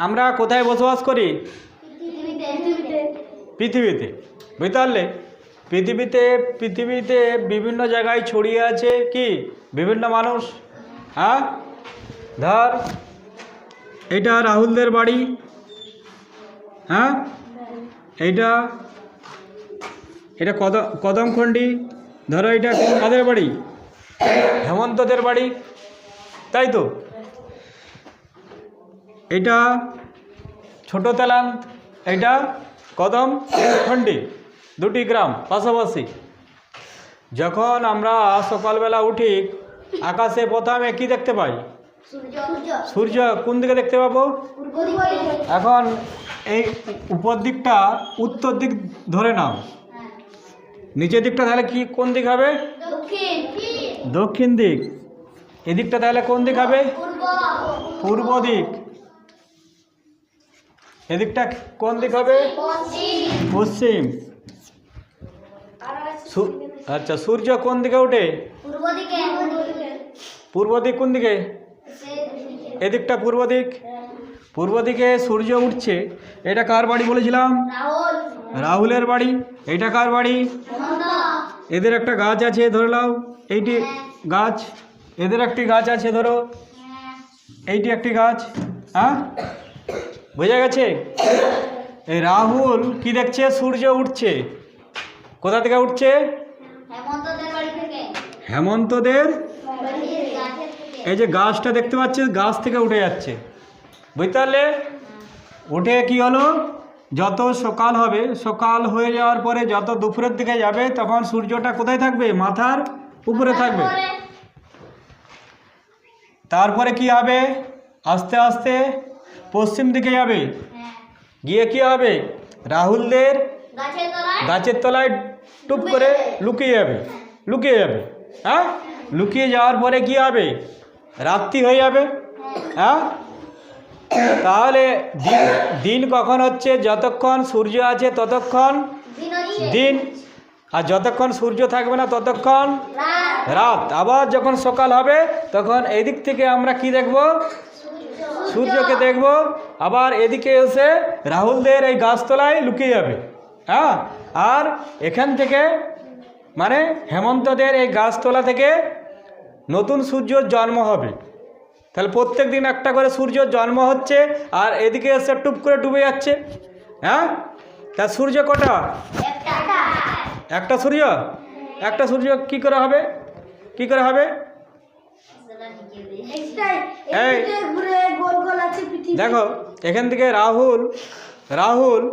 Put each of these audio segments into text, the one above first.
আমরা কোথায় বসবাস করি? পৃথিবীতে। বুঝতে পারলে? পৃথিবীতে বিভিন্ন জায়গায় ছড়িয়ে আছে কি বিভিন্ন মানুষ। হ্যাঁ, ধর এইটা রাহুলদের বাড়ি। হ্যাঁ, এইটা কদমখণ্ডী। ধরো এটা কাদের বাড়ি? হেমন্তদের বাড়ি, তাই তো। এটা ছোট তেলান্ত, এটা কদমখণ্ডী, দুটি গ্রাম পাশাপাশি। যখন আমরা সকালবেলা উঠি আকাশে প্রথমে কি দেখতে পাই? সূর্য। কোন দিকে দেখতে পাবো? এখন এই উপর দিকটা উত্তর দিক ধরে নাও, নিচের দিকটা তাহলে কি কোন দিক হবে? দক্ষিণ দিক। এদিকটা তাহলে কোন দিক হবে? পূর্ব দিক। এদিকটা কোন দিক হবে? পশ্চিম। আচ্ছা, সূর্য কোন দিকে ওঠে? পূর্ব দিক। কোন দিকে? এদিকটা পূর্ব দিক। পূর্ব দিকে সূর্য উঠছে। এটা কার বাড়ি বলেছিলাম? রাহুলের বাড়ি। এটা কার বাড়ি? এদের একটা গাছ আছে, ধরে নাও এইটি গাছ। এদের একটি গাছ আছে, ধরো এইটি একটি গাছ। হ্যাঁ, বোঝা গেছে? এই রাহুল কি দেখছে? সূর্য উঠছে। কোথা থেকে উঠছে? হেমন্তদের। এই যে গাছটা দেখতে পাচ্ছে, গাছ থেকে উঠে যাচ্ছে। বুঝতে পারলে? উঠে কি হলো, যত সকাল হবে, সকাল হয়ে যাওয়ার পরে যত দুপুরের দিকে যাবে তখন সূর্যটা কোথায় থাকবে? মাথার উপরে থাকবে। তারপরে কি হবে? আস্তে আস্তে পশ্চিম দিকে যাবে, গিয়ে কি হবে? রাহুলদের গাছের তলায় টুপ করে লুকিয়ে যাবে। হ্যাঁ, লুকিয়ে যাওয়ার পরে কি হবে? রাত্রি হয়ে যাবে। হ্যাঁ, তাহলে দিন কখন হচ্ছে? যতক্ষণ সূর্য আছে ততক্ষণ দিন, আর যতক্ষণ সূর্য থাকবে না ততক্ষণ রাত। আবার যখন সকাল হবে তখন এদিক থেকে আমরা কি দেখব? সূর্যকে দেখব। আবার এদিকে এসে রাহুলদের এই গাছতলায় লুকিয়ে যাবে। হ্যাঁ, আর এখান থেকে মানে হেমন্তদের এই গাছতলা থেকে নতুন সূর্যর জন্ম হবে। তাহলে প্রত্যেক দিন একটা করে সূর্যর জন্ম হচ্ছে, আর এদিকে এসে টুপ করে ডুবে যাচ্ছে। হ্যাঁ, তা সূর্য কটা? একটা সূর্য। একটা সূর্য কি করে হবে? এই দেখো, এখান থেকে রাহুল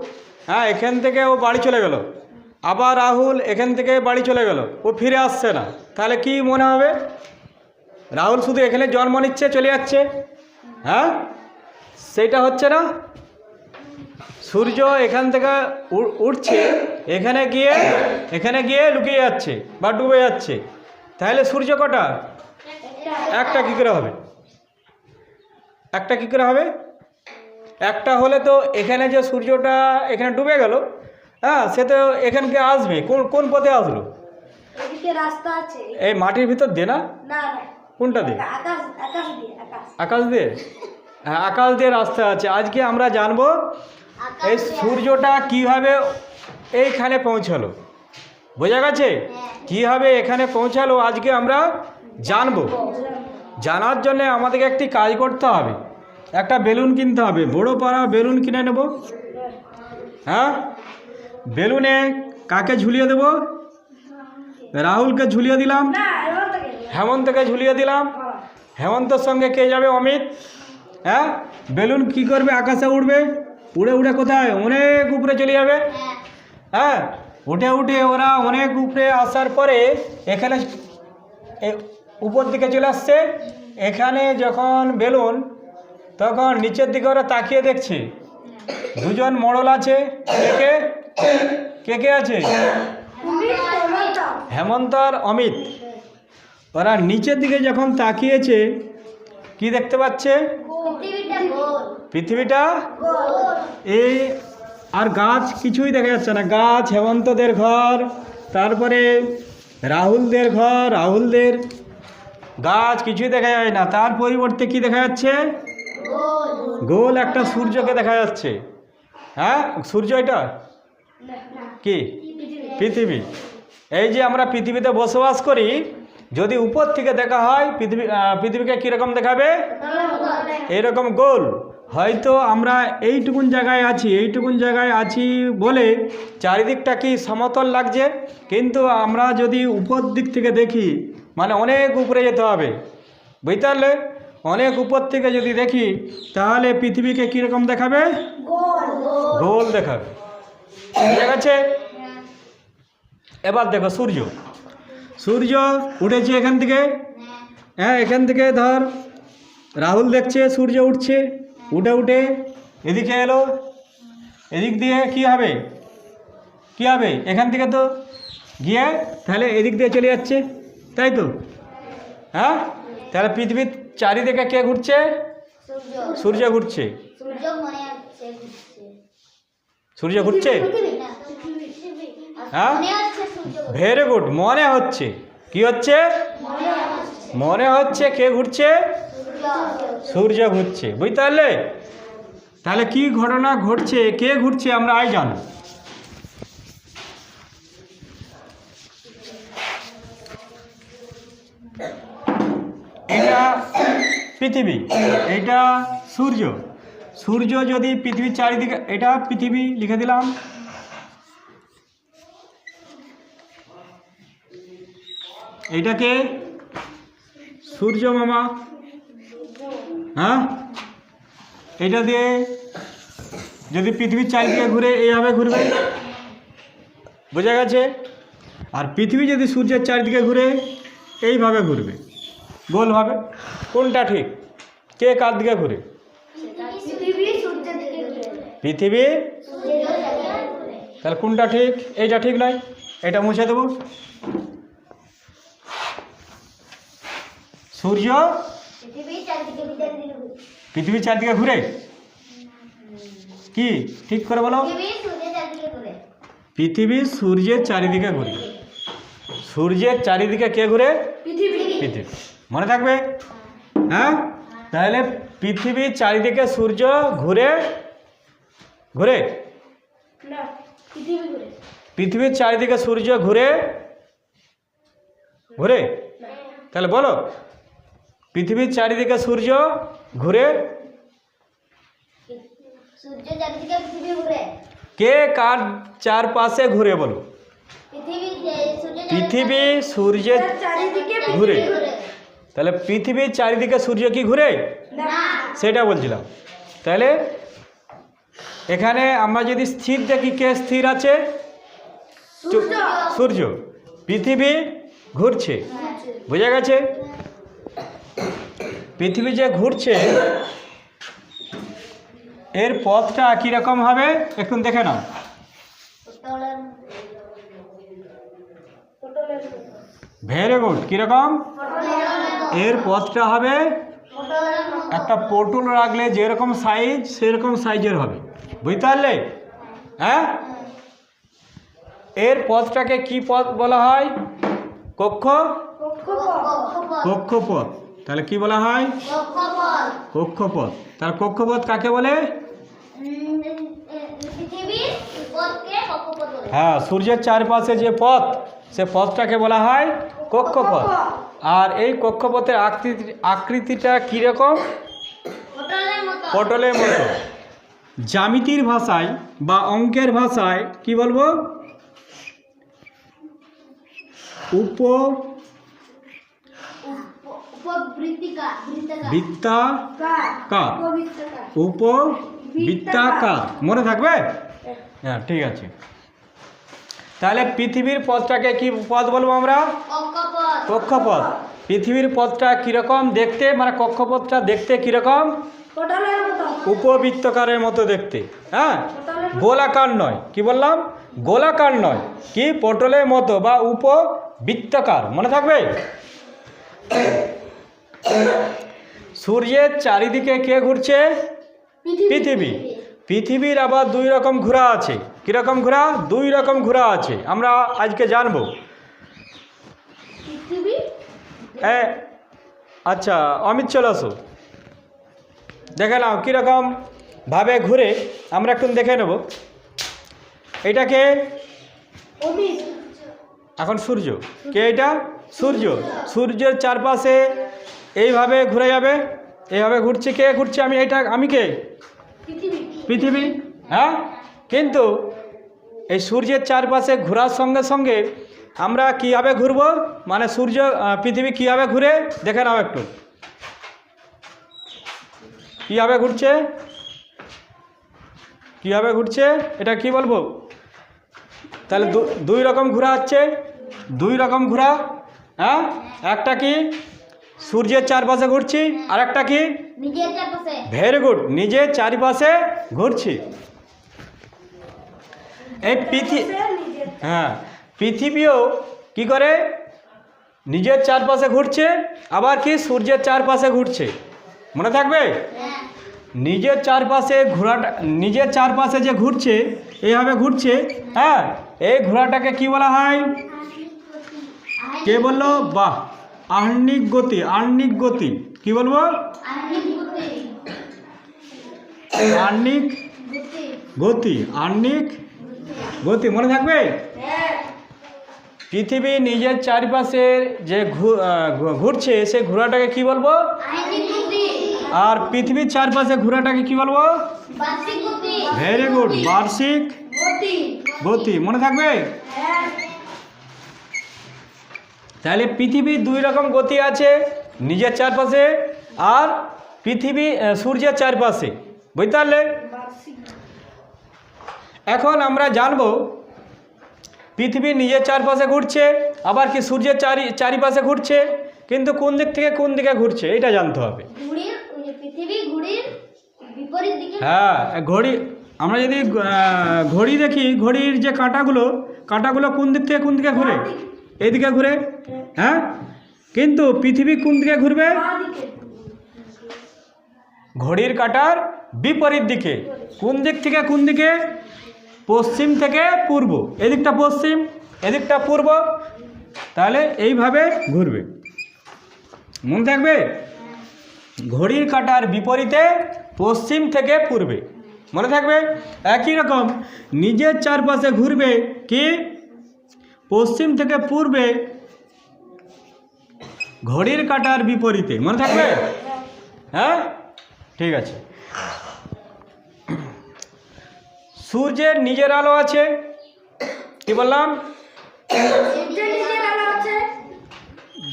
হ্যাঁ, এখান থেকে ও বাড়ি চলে গেল। আবার রাহুল এখান থেকে বাড়ি চলে গেল, ও ফিরে আসছে না। তাহলে কি মনে হবে? রাহুল শুধু এখানে জন্ম নিচ্ছে, চলে যাচ্ছে। হ্যাঁ, সেইটা হচ্ছে না। সূর্য এখান থেকে উঠছে, এখানে গিয়ে লুকিয়ে যাচ্ছে বা ডুবে যাচ্ছে। তাহলে সূর্য কটা? একটা। কি করে হবে? একটা হলে তো এখানে যে সূর্যটা এখানে ডুবে গেল, হ্যাঁ, সে তো এখানকে আসবে। কোন পথে আসলো? এই মাটির ভিতর দিয়ে না? কোনটা দিয়ে? আকাশ দিয়ে। হ্যাঁ, আকাশ দিয়ে রাস্তা আছে। আজকে আমরা জানবো এই সূর্যটা কিভাবে এইখানে পৌঁছালো। বোঝা গেছে? কিভাবে এখানে পৌঁছালো আজকে আমরা জানবো। জানার জন্য আমাদেরকে একটি কাজ করতে হবে। একটা বেলুন কিনতে হবে, বড় পাড়া বেলুন কিনে নেব। হ্যাঁ, বেলুনে কাকে ঝুলিয়ে দেব? রাহুলকে ঝুলিয়ে দিলাম, হেমন্তকে ঝুলিয়ে দিলাম। হেমন্তর সঙ্গে কে যাবে? অমিত। হ্যাঁ, বেলুন কি করবে? আকাশে উঠবে। উড়ে কোথায়? অনেক উপরে চলে যাবে। হ্যাঁ, উঠে ওরা অনেক উপরে আসার পরে এখানে উপর দিকে চলে আসছে। এখানে যখন বেলুন, তখন নিচের দিকে ওরা তাকিয়ে দেখছে দুজন মোড়ল আছে। কে আছে? হেমন্ত আর অমিত। ওরা নিচের দিকে যখন তাকিয়েছে কি দেখতে পাচ্ছে? পৃথিবীটা এই, আর গাছ কিছুই দেখা যাচ্ছে না। গাছ, হেমন্তদের ঘর, তারপরে রাহুলদের গাছ কিছুই দেখা যায় না। তার পরিবর্তে কি দেখা যাচ্ছে? গোল একটা সূর্যকে দেখা যাচ্ছে। হ্যাঁ, সূর্য এটা কি? পৃথিবী। এই যে আমরা পৃথিবীতে বসবাস করি, যদি উপর থেকে দেখা হয় পৃথিবীকে কীরকম দেখাবে? এরকম গোল। হয়তো আমরা এইটুকুন জায়গায় আছি বলে চারিদিকটা কি সমতল লাগছে, কিন্তু আমরা যদি উপর দিক থেকে দেখি, মানে অনেক উপরে যেতে হবে, বুঝতে পারলে? অনেক উপর থেকে যদি দেখি তাহলে পৃথিবীকে কীরকম দেখাবে? গোল দেখাবে। ঠিক আছে? এবার দেখো সূর্য উঠেছে এখান থেকে। হ্যাঁ, এখান থেকে ধর রাহুল দেখছে সূর্য উঠছে, উঠে এদিকে এলো, এদিক দিয়ে কি হবে? এখান থেকে তো গিয়ে তাহলে এদিক দিয়ে চলে যাচ্ছে, তাই তো? হ্যাঁ, তাহলে পৃথিবীর চারিদিকে কে ঘুরছে? সূর্য ঘুরছে। সূর্য ঘুরছে। হ্যাঁ, ভেরি গুড। মনে হচ্ছে কি হচ্ছে? মনে হচ্ছে কে ঘুরছে? সূর্য ঘুরছে। বুঝতে পারলে? তাহলে কি ঘটনা ঘটছে, কে ঘুরছে আমরা আজ জানো। এটা পৃথিবী, এটা সূর্য যদি পৃথিবীর চারিদিকে, এটা পৃথিবী লিখে দিলাম। এইটাকে সূর্য মামা। হ্যাঁ, এটা দিয়ে যদি পৃথিবীর চারিদিকে ঘুরে এইভাবে ঘুরবে, বোঝা গেছে? আর পৃথিবী যদি সূর্যের চারিদিকে ঘুরে এইভাবে ঘুরবে, গোলভাবে। কোনটা ঠিক? কে কার দিকে ঘুরে? পৃথিবী। তাহলে কোনটা ঠিক? এইটা ঠিক নয়, এটা মুছে দেবো। সূর্য পৃথিবীর চারদিকে ঘুরে, কি ঠিক করে বলো? পৃথিবী সূর্যের চারিদিকে ঘুরে। সূর্যের চারিদিকে কে ঘুরে? পৃথিবী। মনে থাকবে? হ্যাঁ, তাহলে পৃথিবীর চারিদিকে সূর্য ঘুরে পৃথিবীর চারিদিকে সূর্য ঘুরে। তাহলে বলো, পৃথিবীর চারিদিকে সূর্য ঘুরে। কে কার চারপাশে ঘুরে বলো? পৃথিবী সূর্যের ঘুরে। তাহলে পৃথিবীর চারিদিকে সূর্য কি ঘুরে? সেটা বলছিলাম। তাহলে এখানে আমরা যদি স্থির দেখি, কে স্থির আছে? সূর্য। পৃথিবী ঘুরছে, বোঝা গেছে? পৃথিবী যে ঘুরছে এর পথটা কীরকম হবে একটু দেখে নাও। Very good. কীরকম? এর পথটা হবে একটা পটল রাখলে যেরকম সাইজ সেরকম সাইজের হবে, বুঝতে পারলে? হ্যাঁ, এর পথটাকে কি পথ বলা হয়? কক্ষপথ। তাহলে কি বলা হয়? কক্ষপথ। তাহলে কক্ষপথ কাকে বলে? হ্যাঁ, সূর্যের চারপাশে যে পথ, সে পথটাকে বলা হয় কক্ষপথ। আর এই কক্ষপথের আকৃতিটা কীরকম? পটলের মতো। জ্যামিতির ভাষায় বা অঙ্কের ভাষায় কি বলবো? উপবৃত্তাকার। মনে থাকবে? হ্যাঁ, ঠিক আছে। তাহলে পৃথিবীর পথটাকে কি পথ বলবো আমরা? কক্ষপথ। পৃথিবীর পথটা কীরকম দেখতে, মানে কক্ষপথটা দেখতে কীরকম? উপবৃত্তাকারের মতো দেখতে। হ্যাঁ, গোলাকার নয়। কি বললাম? গোলাকার নয়, কি পটলের মতো বা উপবৃত্তাকার। মনে থাকবে? সূর্যের চারিদিকে কে ঘুরছে? পৃথিবী। পৃথিবীর আবার দুই রকম ঘোরা আছে। কীরকম ঘোরা? দুই রকম ঘোরা আছে, আমরা আজকে জানবো। আচ্ছা অমিত, চলে আসো। দেখে নাও কীরকম ভাবে ঘুরে, আমরা একটু দেখে নেব। এটাকে এখন সূর্য, কে এটা? সূর্য। সূর্যের চারপাশে এইভাবে ঘুরে যাবে, এইভাবে ঘুরছে। কে ঘুরছে? আমি কে? পৃথিবী। হ্যাঁ, কিন্তু এই সূর্যের চারপাশে ঘোরার সঙ্গে সঙ্গে আমরা কীভাবে ঘুরব, মানে পৃথিবী কীভাবে ঘুরে দেখে নাও একটু। কীভাবে ঘুরছে, কীভাবে ঘুরছে এটা কি বলবো? তাহলে দুই রকম ঘোরা হচ্ছে, দুই রকম ঘোরা। হ্যাঁ, একটা কি সূর্যের চারপাশে ঘুরছি, আর একটা কি নিজের চারপাশে। ভেরি গুড, নিজের চারপাশে ঘুরছি। এই হ্যাঁ, পৃথিবীও কি করে নিজের চারপাশে ঘুরছে, আবার কি সূর্যের চারপাশে ঘুরছে। মনে থাকবে? নিজের চারপাশে ঘোরাটা, নিজের চারপাশে যে ঘুরছে, এইভাবে ঘুরছে। হ্যাঁ, এই ঘোরাটাকে কি বলা হয়? কে বললো? বাহ, আহ্নিক গতি। আহ্নিক গতি কি বলবো? আহ্নিক গতি। আহ্নিক গতি মনে থাকবে? পৃথিবী নিজের চারপাশের যে ঘুরছে, সে ঘোরাটাকে কি বলবো? আর পৃথিবীর চারপাশে ঘোরাটাকে কি বলবো? ভেরি গুড, বার্ষিক গতি। মনে থাকবে? তাহলে পৃথিবীর দুই রকম গতি আছে, নিজের চারপাশে আর সূর্যের চারপাশে। বুঝতে পারলে? এখন আমরা জানবো পৃথিবী নিজের চারপাশে ঘুরছে, আবার কি সূর্যের চারিপাশে ঘুরছে, কিন্তু কোন দিক থেকে কোন দিকে ঘুরছে এটা জানতে হবে। হ্যাঁ, ঘড়ি, আমরা যদি ঘড়ি দেখি, ঘড়ির যে কাঁটাগুলো কোন দিক থেকে কোন দিকে ঘুরে? এদিকে ঘুরে। হ্যাঁ, কিন্তু পৃথিবী কোন দিকে ঘুরবে? ঘড়ির কাঁটার বিপরীত দিকে। কোন দিক থেকে কোন দিকে? পশ্চিম থেকে পূর্ব। এদিকটা পশ্চিম, এদিকটা পূর্ব। তাহলে এইভাবে ঘুরবে। মনে থাকবে? ঘড়ির কাঁটার বিপরীতে, পশ্চিম থেকে পূর্বে। মনে থাকবে? একই রকম নিজের চারপাশে ঘুরবে কি? পশ্চিম থেকে পূর্বে, ঘড়ির কাঁটার বিপরীতে। মনে থাকবে? হ্যাঁ, ঠিক আছে। সূর্যের নিজের আলো আছে, কি বললাম?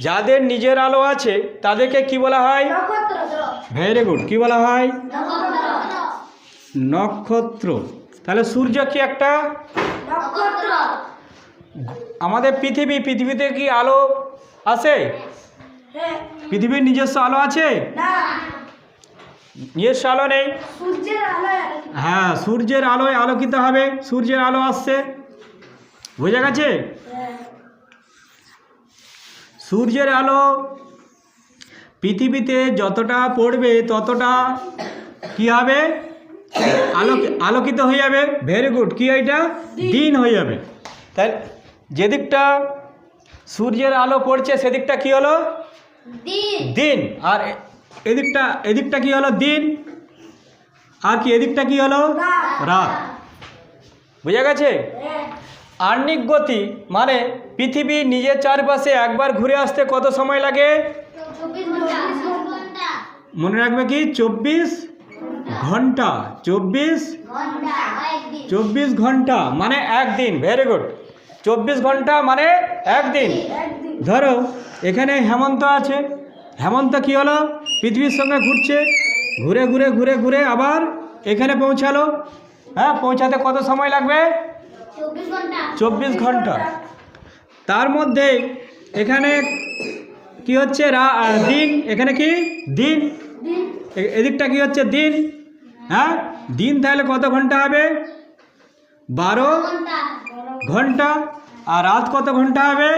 যাদের নিজের আলো আছে তাদেরকে কি বলা হয়? ভেরি গুড, কি বলা হয়? নক্ষত্র। তাহলে সূর্য কি একটা নক্ষত্র? আমাদের পৃথিবীতে কি আলো আছে? পৃথিবীর নিজস্ব আলো আছে? নিজস্ব আলো নেই। হ্যাঁ, সূর্যের আলোয় আলোকিত হবে, সূর্যের আলো আসছে। বোঝা গেছে? সূর্যের আলো পৃথিবীতে যতটা পড়বে ততটা কি হবে? আলোকিত হয়ে যাবে। ভেরি গুড, কি এটা? দিন হয়ে যাবে। তাই যেদিকটা সূর্যের আলো পড়ছে সেদিকটা কি হলো? দিন। আর এদিকটা কি হলো? দিন। আর কি এদিকটা কি হলো? রাত। বুঝা গেছে? আহ্নিক গতি মানে পৃথিবী নিজের চারপাশে একবার ঘুরে আসতে কত সময় লাগে? মনে রাখবে কি? 24 ঘন্টা। 24 ঘন্টা মানে একদিন। ভেরি গুড, 24 ঘন্টা মানে একদিন। ধরো এখানে হেমন্ত আছে, হেমন্ত কি হলো? পৃথিবীর সঙ্গে ঘুরছে, ঘুরে ঘুরে ঘুরে ঘুরে আবার এখানে পৌঁছালো। হ্যাঁ, পৌঁছাতে কত সময় লাগবে? 24 ঘন্টা। তার মধ্যে এখানে কি হচ্ছে? দিন। এখানে কি? দিন। এদিকটা কি হচ্ছে? দিন। হ্যাঁ, দিন। তাহলে কত ঘন্টা হবে? 12 ঘন্টা। আর রাত কত ঘন্টা হবে?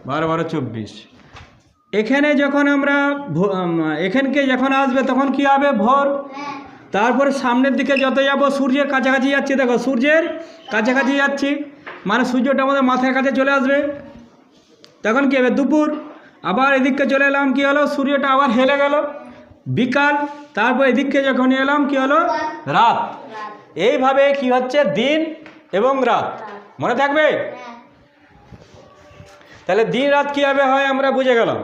12 24। এখানে যখন আমরা এখানকে যখন আসবে তখন কি হবে? ভোর। তারপরে সামনের দিকে যত যাব সূর্যের কাছাকাছি যাচ্ছি, দেখো সূর্যের কাছাকাছি যাচ্ছি, মানে সূর্যটা আমাদের মাথার কাছে চলে আসবে। তখন কী হবে? দুপুর। আবার এদিককে চলে এলাম, কী হলো? সূর্যটা আবার হেলে গেল। বিকাল, তারপর এদিকে যখন এলাম কি হলো রাত। এইভাবে কি হচ্ছে দিন এবং রাত, মনে থাকবে? তাহলে দিন রাত কীভাবে হয় আমরা বুঝে গেলাম।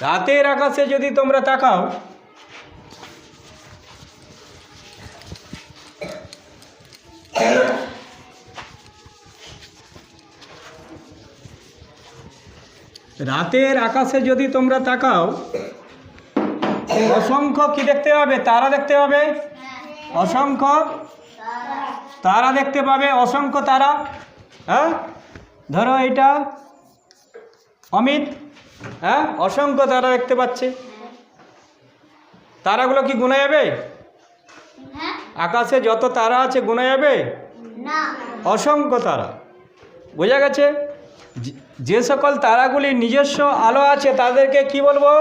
রাতের আকাশে যদি তোমরা তাকাও, রাতের আকাশে যদি তোমরা তাকাও, অসংখ্য কি দেখতে পাবে? তারা দেখতে পাবে, অসংখ্য তারা দেখতে পাবে, অসংখ্য তারা। হ্যাঁ, ধরো এটা অমিত, হ্যাঁ, অসংখ্য তারা দেখতে পাচ্ছে। তারাগুলো কি গোনা যাবে? আকাশে যত তারা আছে গোনা যাবে? অসংখ্য তারা, বোঝা গেছে? যে সকল তারাগুলি নিজস্ব আলো আছে তাদেরকে কি বলবো?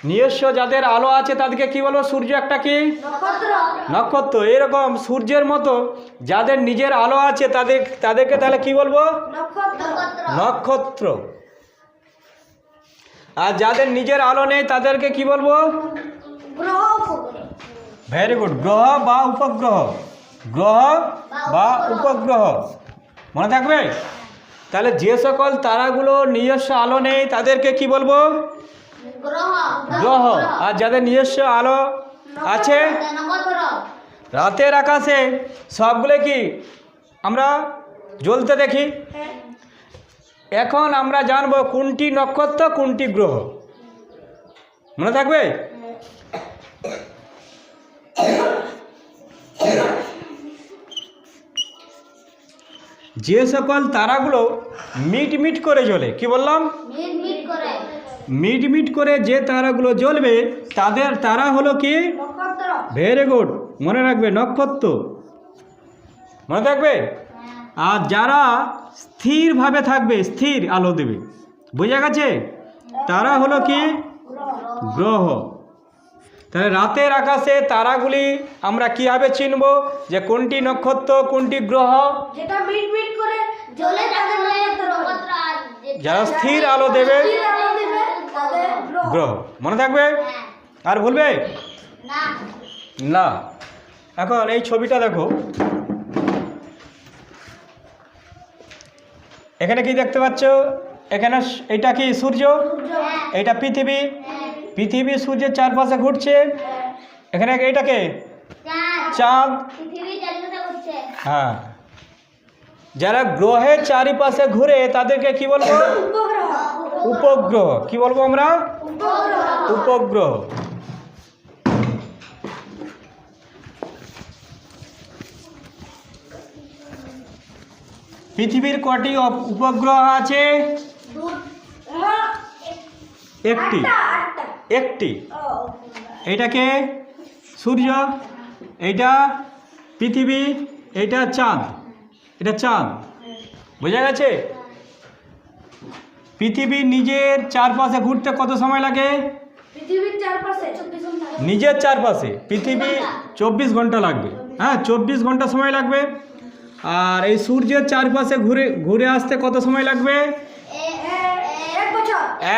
নিজস্ব যাদের আলো আছে তাদেরকে কি বলবো? সূর্য একটা কি নক্ষত্র। এরকম সূর্যের মতো যাদের নিজের আলো আছে তাদেরকে তাহলে কি বলবো? নক্ষত্র। আর যাদের নিজের আলো নেই তাদেরকে কি বলবো? ভেরি গুড, গ্রহ বা উপগ্রহ। গ্রহ বা উপগ্রহ, মনে থাকবে? তাহলে যে সকল তারাগুলো নিজস্ব আলো নেই তাদেরকে কি বলবো? গ্রহ। আর যাদের নিজস্ব আলো আছে, রাতের আকাশে সবগুলো কি আমরা জ্বলতে দেখি। এখন আমরা জানবো কোনটি নক্ষত্র কোনটি গ্রহ, মনে থাকবে? যে সকল তারাগুলো মিটমিট করে জ্বলে, কি বললাম? মিটমিট করে যে তারাগুলো জ্বলবে তারা হলো কি? ভেরি গুড, মনে রাখবে, নক্ষত্র, মনে থাকবে। আর যারা স্থিরভাবে থাকবে, স্থির আলো দেবে, বোঝা গেছে? তারা হলো কি? গ্রহ। তাহলে রাতের আকাশে তারাগুলি আমরা কিভাবে চিনব যে কোনটি নক্ষত্র কোনটি গ্রহ? যারা স্থির আলো দেবে গ্রহ, মনে থাকবে? আর ভুলবে না। এখন এই ছবিটা দেখো, এখানে কি দেখতে পাচ্ছ? এখানে এটা কি সূর্য, এটা পৃথিবী। পৃথিবী সূর্যের চারপাশে ঘুরছে। এখানে এইটাকে চাঁদ। হ্যাঁ, যারা গ্রহের চারিপাশে ঘুরে তাদেরকে কি বলবো? উপগ্রহ। কি বলবো আমরা? উপগ্রহ। পৃথিবীর কটি উপগ্রহ আছে? একটি। একটি। এইটাকে সূর্য, এইটা পৃথিবী, এইটা চাঁদ। এটা চাঁদ, বোঝা গেছে? পৃথিবী নিজের চারপাশে ঘুরতে কত সময় লাগে? নিজের চারপাশে পৃথিবী 24 ঘন্টা লাগবে। হ্যাঁ, 24 ঘন্টা সময় লাগবে। আর এই সূর্যের চারপাশে ঘুরে আসতে কত সময় লাগবে?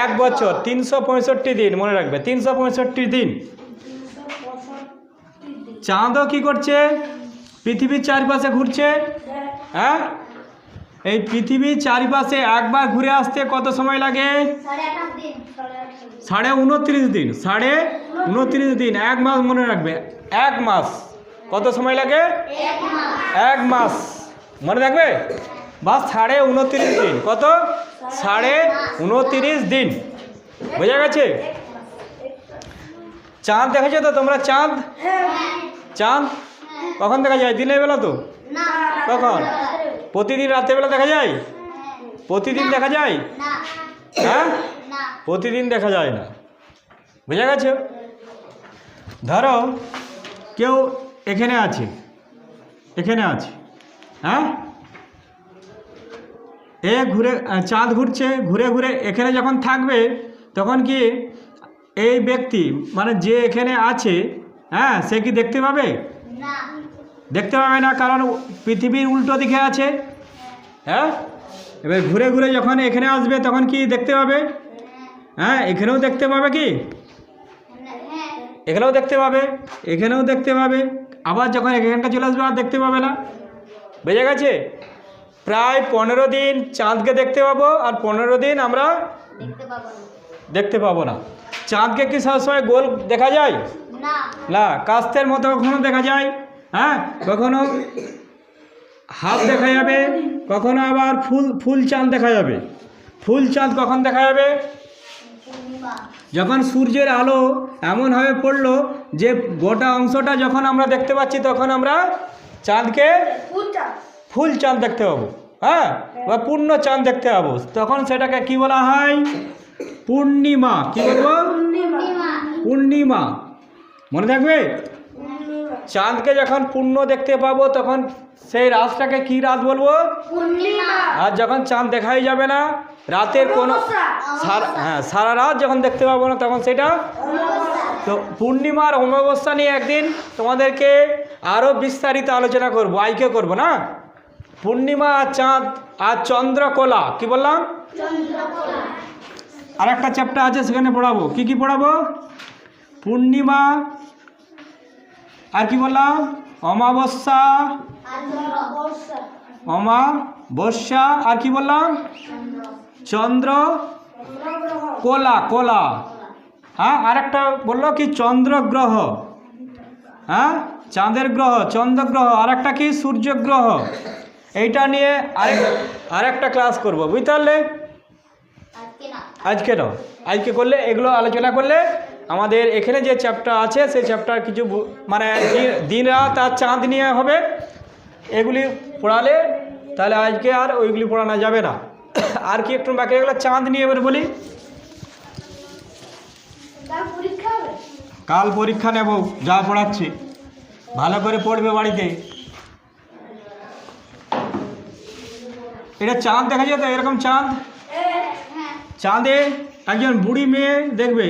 1 বছর, 365 দিন, মনে রাখবে, 365 দিন। চাঁদও কি করছে? পৃথিবীর চারপাশে ঘুরছে। হ্যাঁ, এই পৃথিবীর চারপাশে একবার ঘুরে আসতে কত সময় লাগে? 29.5 দিন। 29.5 দিন, 1 মাস, মনে রাখবে। 1 মাস কত সময় লাগে? 1 মাস, মনে রাখবে। বা 29.5 দিন। কত? 29.5 দিন, বোঝা গেছে? চাঁদ দেখেছো তো তোমরা? চাঁদ, চাঁদ কখন দেখা যায়? দিনের বেলা তো? কখন? প্রতিদিন রাত্রেবেলা দেখা যায়? প্রতিদিন দেখা যায়? হ্যাঁ, প্রতিদিন দেখা যায় না, বোঝা গেছে? ধরো কেউ এখানে আছে, এখানে আছে, হ্যাঁ, চাঁদ ঘুরছে, ঘুরে ঘুরে এখানে যখন থাকবে তখন কি এই ব্যক্তি, মানে যে এখানে আছে, হ্যাঁ, সে কি দেখতে পাবে? দেখতে পাবে না, কারণ পৃথিবীর উল্টো দিকে আছে। হ্যাঁ, এবার ঘুরে ঘুরে যখন এখানে আসবে তখন কি দেখতে পাবে? হ্যাঁ এখানেও দেখতে পাবে কি, এখানেও দেখতে পাবে, এখানেও দেখতে পাবে, আবার যখন এখানটা চলে আসবে আর দেখতে পাবে না। বুঝে গেছে? প্রায় 15 দিন চাঁদকে দেখতে পাবো আর 15 দিন আমরা দেখতে পাবো না। চাঁদকে কি সবসময় গোল দেখা যায়? না, কাস্তের মতো কখনো দেখা যায়, হ্যাঁ কখনো হাফ দেখা যাবে, কখনো আবার ফুল চাঁদ দেখা যাবে। ফুল চাঁদ কখন দেখা যাবে? যখন সূর্যের আলো এমনভাবে পড়লো যে গোটা অংশটা যখন আমরা দেখতে পাচ্ছি তখন আমরা চাঁদকে ফুল চাঁদ দেখতে পাবো, হ্যাঁ বা পূর্ণ চাঁদ দেখতে পাবো, তখন সেটাকে কি বলা হয়? পূর্ণিমা। কি বলবো? পূর্ণিমা। মনে থাকবে? চাঁদকে যখন পূর্ণ দেখতে পাবো তখন সেই রাতটাকে কি রাত বলবো? আর যখন চাঁদ দেখাই যাবে না, রাতের কোনো সারা রাত যখন দেখতে পাবো না তখন সেটা তো পূর্ণিমার অমাবস্যা নিয়ে একদিন তোমাদেরকে আরও বিস্তারিত আলোচনা করবো, আজকে করবো না। পূর্ণিমা আর চাঁদ আর চন্দ্রকলা, কি বললাম? আর একটা চ্যাপ্টার আছে সেখানে পড়াবো। কি কি পড়াবো? পূর্ণিমা আর কি বললাম? অমাবস্যা, অমাবস্যা আর কি বললাম? চন্দ্র কোলা। হ্যাঁ আর একটা বললো কি? চন্দ্রগ্রহ। হ্যাঁ চাঁদের গ্রহ, চন্দ্রগ্রহ। আর একটা কি? সূর্যগ্রহ। এইটা নিয়ে আরেকটা ক্লাস করবো, বুঝতে পারলে? আজকে না, আজকে করলে এগুলো আলোচনা করলে আমাদের এখানে যে চ্যাপ্টার আছে সেই চ্যাপ্টার কিছু মানে দিন রাত আর চাঁদ নিয়ে হবে, এগুলি পড়ালে তাহলে আজকে আর ওইগুলি পড়ানো যাবে না। আর কি একটু বাকি এগুলো চাঁদ নিয়ে এবার বলি। কাল পরীক্ষা নেব, যা পড়াচ্ছি ভালো করে পড়বে বাড়িতে। এটা চাঁদ দেখা যায় তো, এরকম চাঁদ, চাঁদে একজন বুড়ি মেয়ে দেখবে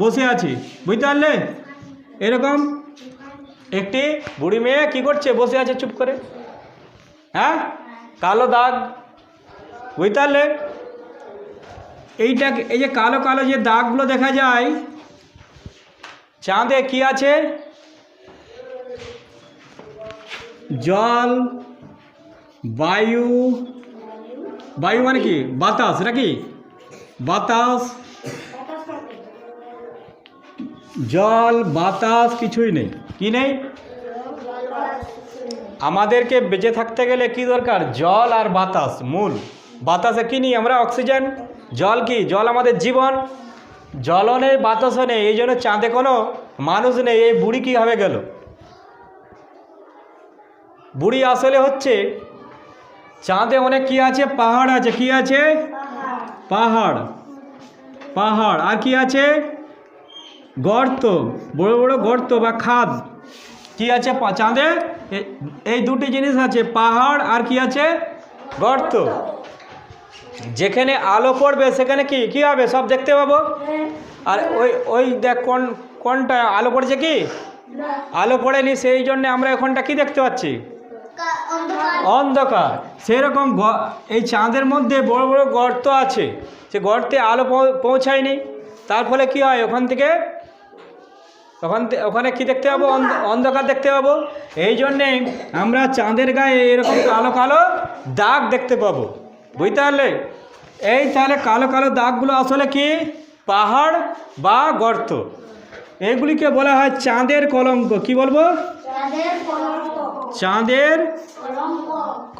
বসে আছে, বুঝতে পারলে? এরকম একটি বুড়ি মেয়ে কি করছে? বসে আছে চুপ করে, হ্যাঁ কালো দাগ, বুঝতে পারলে? এইটা এই যে কালো কালো যে দাগগুলো দেখা যায় চাঁদে কি আছে? জল, বায়ু, বায়ু মানে কি? বাতাস, নাকি? বাতাস, জল, বাতাস কিছুই নেই। কি নেই? আমাদেরকে বেঁচে থাকতে গেলে কি দরকার? জল আর বাতাস মূল। বাতাসে কি নিই আমরা? অক্সিজেন। জল কি? জল আমাদের জীবন। জলও নেই, বাতাসও নেই, এই জন্য চাঁদে কোনো মানুষ নেই। এই বুড়ি কীভাবে গেল? বুড়ি আসলে হচ্ছে চাঁদে অনেক কি আছে? পাহাড় আছে। কি আছে? পাহাড়, পাহাড়। আর কি আছে? গর্ত, বড় বড় গর্ত বা খাদ। কি আছে চাঁদে? এই দুটি জিনিস আছে, পাহাড় আর কি আছে? গর্ত। যেখানে আলো পড়বে সেখানে কি কি হবে? সব দেখতে পাবো। আর ওই দেখ কোনটা আলো পড়ছে? কি আলো পড়েনি, সেই জন্য আমরা এখনটা কি দেখতে পাচ্ছি? অন্ধকার। সেরকম এই চাঁদের মধ্যে বড় বড় গর্ত আছে, সে গর্তে আলো পৌঁছায়নি, তার ফলে কি হয়? ওখানে কি দেখতে পাবো? অন্ধকার দেখতে পাবো। এই জন্যে আমরা চাঁদের গায়ে এরকম কালো কালো দাগ দেখতে পাবো, বুঝতে পারলে? এই তাহলে কালো কালো দাগগুলো আসলে কি? পাহাড় বা গর্ত। এগুলিকে বলা হয় চাঁদের কলঙ্ক। কি বলবো? চাঁদের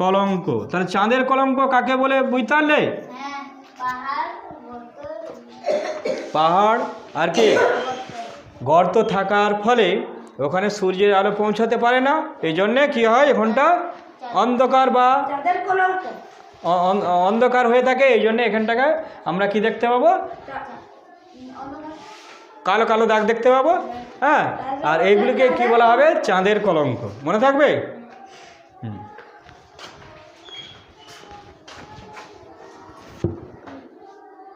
কলঙ্ক। তাহলে চাঁদের কলঙ্ক কাকে বলে বুঝতে পারলে? পাহাড় আর কি গর্ত থাকার ফলে ওখানে সূর্যের আলো পৌঁছাতে পারে না, এই জন্যে কী হয়? এখানটা অন্ধকার বা অন্ধকার হয়ে থাকে। এই জন্যে এখানটাকে আমরা কি দেখতে পাবো? কালো কালো দাগ দেখতে পাবো। হ্যাঁ, আর এইগুলিকে কি বলা হবে? চাঁদের কলঙ্ক। মনে থাকবে?